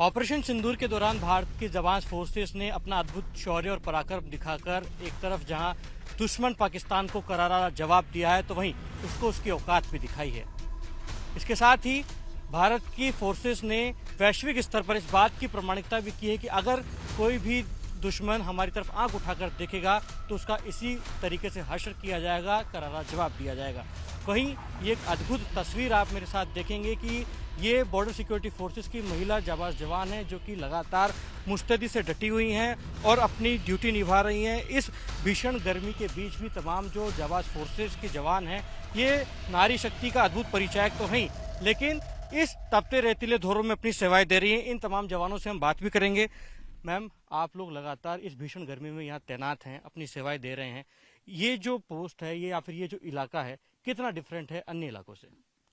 Operation सिंदूर के दौरान भारत की जवान फोर्सेस ने अपना अद्भुत शौर्य और पराक्रम दिखाकर एक तरफ जहां दुश्मन पाकिस्तान को करारा जवाब दिया है तो वहीं उसको उसकी औकात भी दिखाई है। इसके साथ ही भारत की फोर्सेस ने वैश्विक स्तर पर इस बात की प्रमाणिकता भी की है कि अगर कोई भी दुश्मन हमारी तरफ आंख उठाकर देखेगा तो उसका इसी तरीके से हश्र किया जाएगा, करारा जवाब दिया जाएगा। वहीं ये एक अद्भुत तस्वीर आप मेरे साथ देखेंगे कि ये बॉर्डर सिक्योरिटी फोर्सेस की महिला जाबाज जवान हैं जो कि लगातार मुस्तैदी से डटी हुई हैं और अपनी ड्यूटी निभा रही हैं। इस भीषण गर्मी के बीच भी तमाम जो जाबाज फोर्सेस के जवान हैं ये नारी शक्ति का अद्भुत परिचायक तो हैं, लेकिन इस तपते रेतीले धोरों में अपनी सेवाएं दे रही हैं। इन तमाम जवानों से हम बात भी करेंगे। मैम, आप लोग लगातार इस भीषण गर्मी में यहाँ तैनात हैं, अपनी सेवाएं दे रहे हैं। ये जो पोस्ट है ये या फिर ये जो इलाका है कितना डिफरेंट है अन्य इलाकों से?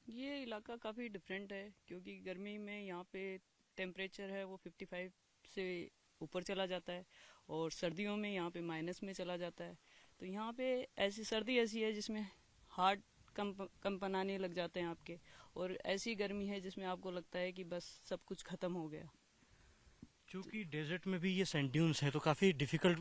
ये इलाका काफ़ी डिफरेंट है क्योंकि गर्मी में यहाँ पे टेम्परेचर है वो 55 से ऊपर चला जाता है और सर्दियों में यहाँ पे माइनस में चला जाता है। तो यहाँ पे ऐसी सर्दी ऐसी है जिसमें हार्ट कंपनाने लग जाते हैं आपके, और ऐसी गर्मी है जिसमें आपको लगता है कि बस सब कुछ ख़त्म हो गया। क्योंकि डेजर्ट में भी ये सैंड ड्यून्स है तो काफ़ी डिफिकल्ट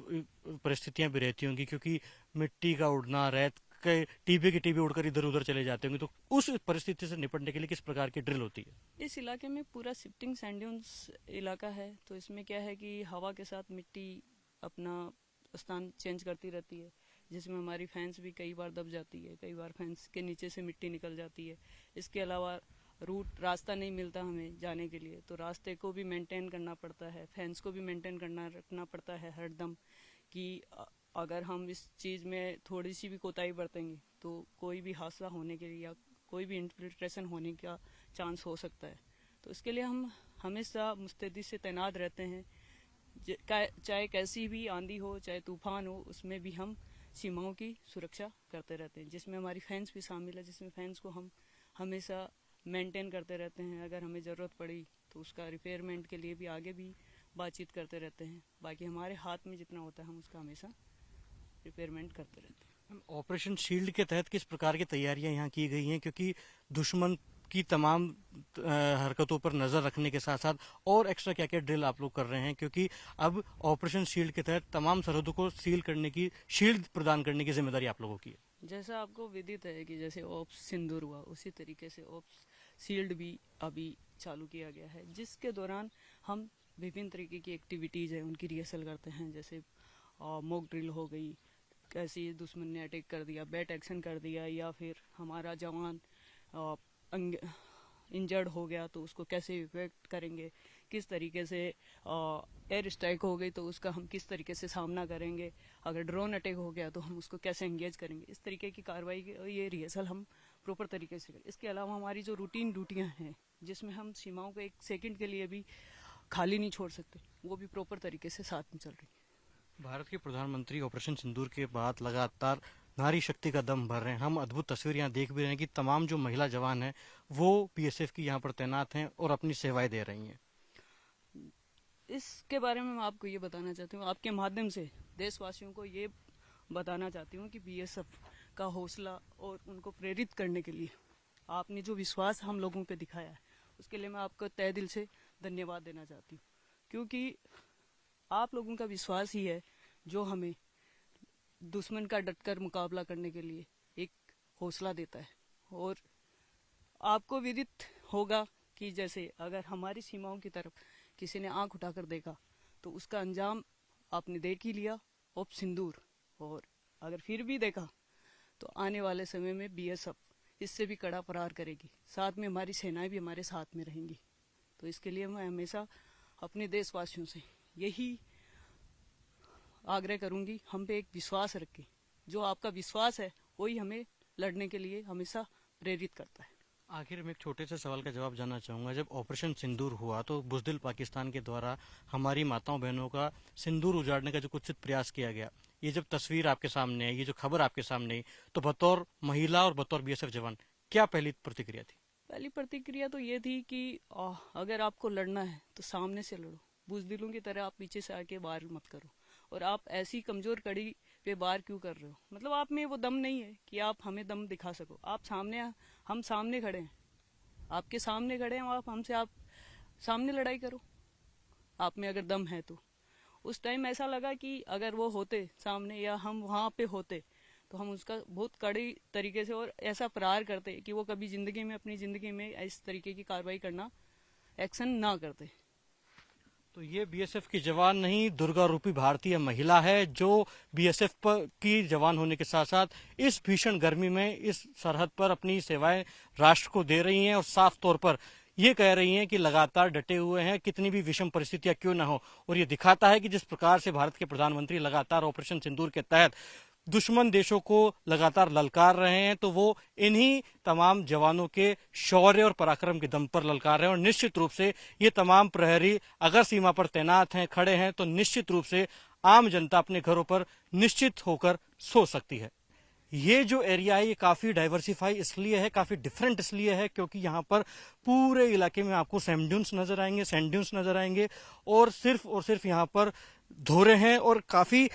परिस्थितियां भी रहती होंगी, क्योंकि मिट्टी का उड़ना, रेत के टीबे के टीबे उड़कर इधर उधर चले जाते होंगे, तो उस परिस्थिति से निपटने के लिए किस प्रकार की ड्रिल होती है? इस इलाके में पूरा शिफ्टिंग सैंड ड्यून्स इलाका है, तो इसमें क्या है कि हवा के साथ मिट्टी अपना स्थान चेंज करती रहती है, जिसमें हमारी फैंस भी कई बार दब जाती है, कई बार फैंस के नीचे से मिट्टी निकल जाती है। इसके अलावा रास्ता नहीं मिलता हमें जाने के लिए, तो रास्ते को भी मेंटेन करना पड़ता है, फैंस को भी मेंटेन रखना पड़ता है हरदम, कि अगर हम इस चीज़ में थोड़ी सी भी कोताही बरतेंगे तो कोई भी हादसा होने के लिए या कोई भी इन्फिल्ट्रेशन होने का चांस हो सकता है। तो इसके लिए हम हमेशा मुस्तैदी से तैनात रहते हैं, चाहे कैसी भी आंधी हो, चाहे तूफान हो, उसमें भी हम सीमाओं की सुरक्षा करते रहते हैं, जिसमें हमारी फैंस भी शामिल है, जिसमें फैंस को हम हमेशा मेंटेन करते रहते हैं। अगर हमें ज़रूरत पड़ी तो उसका रिपेयरमेंट के लिए भी आगे भी बातचीत करते रहते हैं। बाकी हमारे हाथ में जितना होता है हम उसका हमेशा रिपेयरमेंट करते रहते हैं। ऑपरेशन शील्ड के तहत किस प्रकार की तैयारियां यहाँ की गई हैं, क्योंकि दुश्मन की तमाम हरकतों पर नजर रखने के साथ साथ और एक्स्ट्रा क्या क्या ड्रिल आप लोग कर रहे हैं, क्योंकि अब ऑपरेशन शील्ड के तहत तमाम सरहदों को सील करने की, शील्ड प्रदान करने की जिम्मेदारी आप लोगों की है? जैसा आपको विदित है कि जैसे ऑप्स सिंदूर हुआ, उसी तरीके से ऑप्स शील्ड भी अभी चालू किया गया है, जिसके दौरान हम विभिन्न तरीके की एक्टिविटीज़ है उनकी रिहर्सल करते हैं। जैसे मॉक ड्रिल हो गई, कैसे दुश्मन ने अटैक कर दिया, बैट एक्शन कर दिया, या फिर हमारा जवान इंजर्ड हो गया तो उसको कैसे इफेक्ट करेंगे, किस तरीके से एयर स्ट्राइक हो गई तो उसका हम किस तरीके से सामना करेंगे, अगर ड्रोन अटैक हो गया तो हम उसको कैसे एंगेज करेंगे। इस तरीके की कार्रवाई ये रिहर्सल हम प्रॉपर तरीके से करें। इसके अलावा हमारी जो रूटीन ड्यूटियाँ हैं जिसमें हम सीमाओं को एक सेकंड के लिए भी खाली नहीं छोड़ सकते, वो भी प्रॉपर तरीके से साथ में चल रही है। भारत के प्रधानमंत्री ऑपरेशन सिंदूर के बाद लगातार नारी शक्ति का दम भर रहे हैं। हम अद्भुत तस्वीर यहाँ देख भी रहे हैं कि तमाम जो महिला जवान हैं वो बीएसएफ की यहाँ पर तैनात हैं और अपनी सेवाएं दे रही हैं। इसके बारे में मैं आपको ये बताना चाहती हूँ, आपके माध्यम से देशवासियों को ये बताना चाहती हूँ कि बीएसएफ का हौसला और उनको प्रेरित करने के लिए आपने जो विश्वास हम लोगों पे दिखाया है उसके लिए मैं आपको तहे दिल से धन्यवाद देना चाहती हूँ, क्योंकि आप लोगों का विश्वास ही है जो हमें दुश्मन का डटकर मुकाबला करने के लिए एक हौसला देता है। और आपको विदित होगा कि जैसे अगर हमारी सीमाओं की तरफ किसी ने आंख उठाकर देखा तो उसका अंजाम आपने देख ही लिया, ऑप सिंदूर। और अगर फिर भी देखा तो आने वाले समय में बीएसएफ इससे भी कड़ा प्रहार करेगी, साथ में हमारी सेनाएं भी हमारे साथ में रहेंगी। तो इसके लिए मैं हमेशा अपने देशवासियों से यही आग्रह करूंगी, हम पे एक विश्वास रखें। जो आपका विश्वास है वही हमें लड़ने के लिए हमेशा प्रेरित करता है। आखिर में एक छोटे से सवाल का जवाब जानना चाहूंगा। जब ऑपरेशन सिंदूर हुआ तो बुज़दिल पाकिस्तान के द्वारा हमारी माताओं बहनों का सिंदूर उजाड़ने का जो कुत्सित प्रयास किया गया, ये जब तस्वीर आपके सामने है, ये जो खबर आपके सामने आई, तो बतौर महिला और बतौर बीएसएफ जवान क्या पहली प्रतिक्रिया थी? पहली प्रतिक्रिया तो ये थी कि अगर आपको लड़ना है तो सामने से लड़ो, बुज़दिलों की तरह आप पीछे से आके वार मत करो। और आप ऐसी कमजोर कड़ी पे वार क्यों कर रहे हो? मतलब आप में वो दम नहीं है कि आप हमें दम दिखा सको। आप सामने, हम सामने खड़े हैं, आपके सामने खड़े हैं, आप हमसे, आप सामने लड़ाई करो। आप में अगर दम है तो। उस टाइम ऐसा लगा कि अगर वो होते सामने या हम वहाँ पे होते तो हम उसका बहुत कड़ी तरीके से और ऐसा प्रहार करते कि वो कभी जिंदगी में, अपनी जिंदगी में इस तरीके की कार्रवाई करना, एक्शन ना करते। तो ये बीएसएफ की जवान नहीं, दुर्गा रूपी भारतीय महिला है जो बीएसएफ की जवान होने के साथ साथ इस भीषण गर्मी में इस सरहद पर अपनी सेवाएं राष्ट्र को दे रही हैं और साफ तौर पर ये कह रही हैं कि लगातार डटे हुए हैं, कितनी भी विषम परिस्थितियां क्यों ना हो। और ये दिखाता है कि जिस प्रकार से भारत के प्रधानमंत्री लगातार ऑपरेशन सिंदूर के तहत दुश्मन देशों को लगातार ललकार रहे हैं, तो वो इन्हीं तमाम जवानों के शौर्य और पराक्रम के दम पर ललकार रहे हैं। और निश्चित रूप से ये तमाम प्रहरी अगर सीमा पर तैनात हैं, खड़े हैं, तो निश्चित रूप से आम जनता अपने घरों पर निश्चित होकर सो सकती है। ये जो एरिया है ये काफी डाइवर्सिफाई इसलिए है, काफी डिफरेंट इसलिए है क्योंकि यहाँ पर पूरे इलाके में आपको सैंड ड्यून्स नजर आएंगे, सैंड ड्यून्स नजर आएंगे और सिर्फ यहाँ पर धोरे हैं और काफी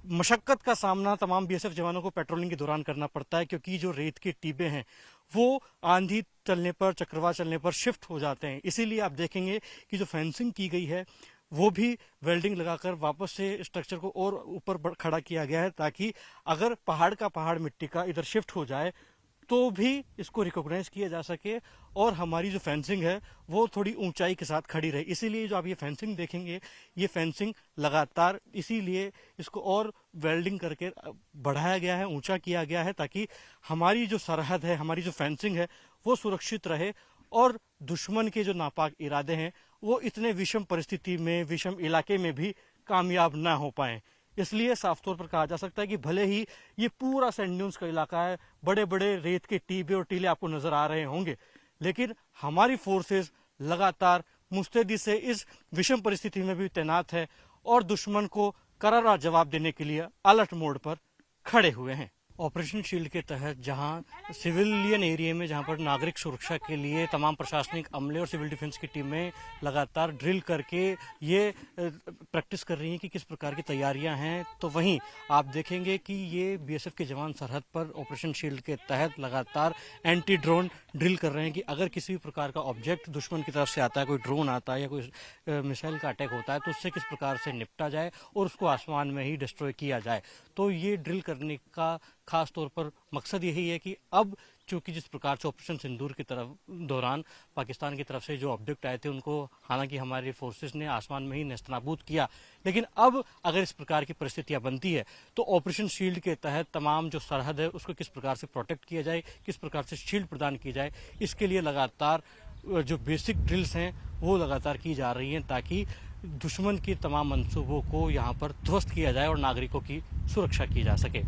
मशक्कत का सामना तमाम बीएसएफ जवानों को पेट्रोलिंग के दौरान करना पड़ता है क्योंकि जो रेत के टीबे हैं वो आंधी चलने पर, चक्रवात चलने पर शिफ्ट हो जाते हैं। इसीलिए आप देखेंगे कि जो फेंसिंग की गई है वो भी वेल्डिंग लगाकर वापस से स्ट्रक्चर को और ऊपर खड़ा किया गया है ताकि अगर पहाड़ का पहाड़ मिट्टी का इधर शिफ्ट हो जाए तो भी इसको रिकॉग्नाइज किया जा सके और हमारी जो फेंसिंग है वो थोड़ी ऊंचाई के साथ खड़ी रहे। इसीलिए जो आप ये फेंसिंग देखेंगे, ये फेंसिंग लगातार इसीलिए इसको और वेल्डिंग करके बढ़ाया गया है, ऊंचा किया गया है ताकि हमारी जो सरहद है, हमारी जो फेंसिंग है वो सुरक्षित रहे और दुश्मन के जो नापाक इरादे हैं वो इतने विषम परिस्थिति में, विषम इलाके में भी कामयाब ना हो पाए। इसलिए साफ तौर पर कहा जा सकता है कि भले ही ये पूरा सैंड ड्यून्स का इलाका है, बड़े बड़े रेत के टीबे और टीले आपको नजर आ रहे होंगे, लेकिन हमारी फोर्सेस लगातार मुस्तैदी से इस विषम परिस्थिति में भी तैनात है और दुश्मन को करारा जवाब देने के लिए अलर्ट मोड पर खड़े हुए हैं। ऑपरेशन शील्ड के तहत जहां सिविलियन एरिया में, जहां पर नागरिक सुरक्षा के लिए तमाम प्रशासनिक अमले और सिविल डिफेंस की टीमें लगातार ड्रिल करके ये प्रैक्टिस कर रही हैं कि किस प्रकार की तैयारियां हैं, तो वहीं आप देखेंगे कि ये बीएसएफ के जवान सरहद पर ऑपरेशन शील्ड के तहत लगातार एंटी ड्रोन ड्रिल कर रहे हैं कि अगर किसी भी प्रकार का ऑब्जेक्ट दुश्मन की तरफ से आता है, कोई ड्रोन आता है या कोई मिसाइल का अटैक होता है, तो उससे किस प्रकार से निपटा जाए और उसको आसमान में ही डिस्ट्रॉय किया जाए। तो ये ड्रिल करने का खास तौर पर मकसद यही है कि अब चूंकि जिस प्रकार से ऑपरेशन सिंदूर की तरफ दौरान पाकिस्तान की तरफ से जो ऑब्जेक्ट आए थे उनको हालांकि हमारी फोर्सेस ने आसमान में ही नेस्तनाबूद किया, लेकिन अब अगर इस प्रकार की परिस्थितियां बनती है तो ऑपरेशन शील्ड के तहत तमाम जो सरहद है उसको किस प्रकार से प्रोटेक्ट किया जाए, किस प्रकार से शील्ड प्रदान की जाए, इसके लिए लगातार जो बेसिक ड्रिल्स हैं वो लगातार की जा रही हैं ताकि दुश्मन के तमाम मंसूबों को यहाँ पर ध्वस्त किया जाए और नागरिकों की सुरक्षा की जा सके।